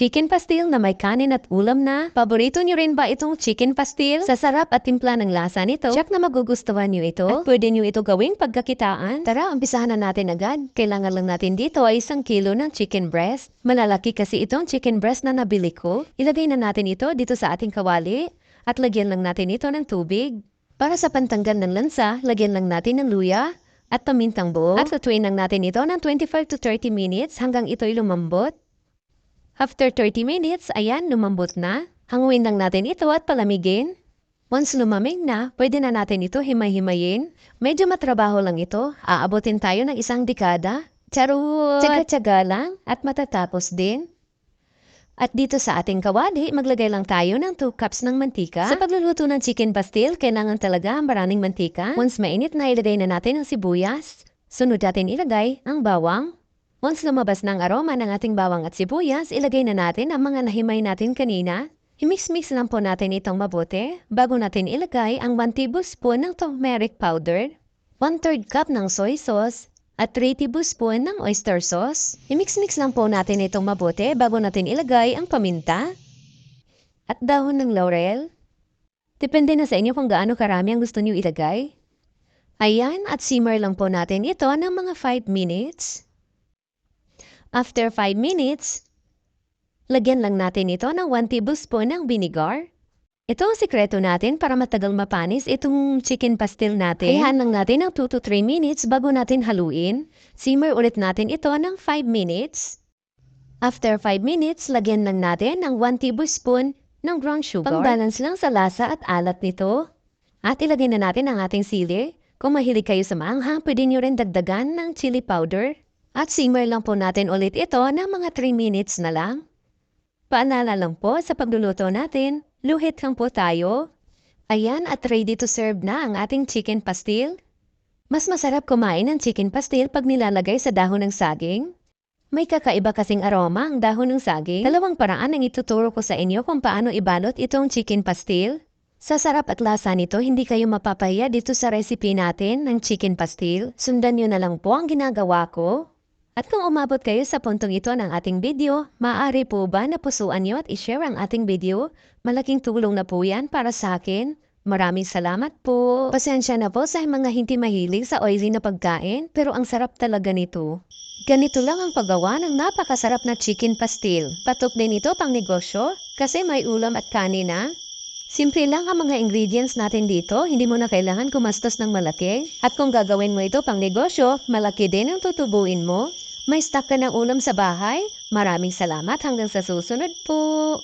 Chicken pastil na may kanin at ulam na. Paborito niyo rin ba itong chicken pastil? Sa sarap at timpla ng lasa nito, tiyak na magugustuhan niyo ito. At pwede niyo ito gawing pagkakitaan. Tara, umpisahan na natin agad. Kailangan lang natin dito ay 1 kilo ng chicken breast. Malalaki kasi itong chicken breast na nabili ko. Ilagay na natin ito dito sa ating kawali at lagyan lang natin ito ng tubig. Para sa pantanggal ng lansa, lagyan lang natin ng luya at pamintang buo. At lutuin lang natin ito ng 25 to 30 minutes hanggang ito'y lumambot. After 30 minutes, ayan, lumambot na. Hanguin lang natin ito at palamigin. Once lumamig na, pwede na natin ito himay-himayin. Medyo matrabaho lang ito. Aabutin tayo ng 1 dekada. Charot! Tsaga-tsaga lang at matatapos din. At dito sa ating kawali, maglagay lang tayo ng 2 cups ng mantika. Sa pagluluto ng chicken pastil, kailangan talaga maraming mantika. Once mainit na, ilagay na natin ang sibuyas. Sunod natin ilagay ang bawang. Once lumabas ng aroma ng ating bawang at sibuyas, ilagay na natin ang mga nahimay natin kanina. I-mix-mix lang po natin itong mabuti bago natin ilagay ang 1 tablespoon ng turmeric powder, 1/3 cup ng soy sauce, at 3 tablespoon ng oyster sauce. I-mix-mix lang po natin itong mabuti bago natin ilagay ang paminta at dahon ng laurel. Depende na sa inyo kung gaano karami ang gusto niyo ilagay. Ayan, at simmer lang po natin ito ng mga 5 minutes. After 5 minutes, lagyan lang natin ito ng 1 tablespoon ng vinegar. Ito ang sikreto natin para matagal mapanis itong chicken pastil natin. Hayaan lang natin ng 2 to 3 minutes bago natin haluin. Simmer ulit natin ito ng 5 minutes. After 5 minutes, lagyan lang natin ng 1 tablespoon ng brown sugar. Pang-balance lang sa lasa at alat nito. At ilagay na natin ang ating sili. Kung mahilig kayo sa maanghang, pwede nyo rin dagdagan ng chili powder. At simmer lang po natin ulit ito ng mga 3 minutes na lang. Paalala lang po sa pagluluto natin, luhit lang po tayo. Ayan, at ready to serve na ang ating chicken pastil. Mas masarap kumain ng chicken pastil pag nilalagay sa dahon ng saging. May kakaiba kasing aroma ang dahon ng saging. 2 paraan ang ituturo ko sa inyo kung paano ibalot itong chicken pastil. Sa sarap at lasa nito, hindi kayo mapapahiya dito sa recipe natin ng chicken pastil. Sundan nyo na lang po ang ginagawa ko. At kung umabot kayo sa puntong ito ng ating video, maaari po ba na pusuan nyo at i-share ang ating video? Malaking tulong na po yan para sa akin. Maraming salamat po. Pasensya na po sa mga hindi mahilig sa oily na pagkain, pero ang sarap talaga nito. Ganito lang ang paggawa ng napakasarap na chicken pastil. Patok din ito pang negosyo kasi may ulam at kanina. Simple lang ang mga ingredients natin dito, hindi mo na kailangan gumastos ng malaki. At kung gagawin mo ito pang negosyo, malaki din ang tutubuin mo. May stock ka ng ulam sa bahay. Maraming salamat hanggang sa susunod po.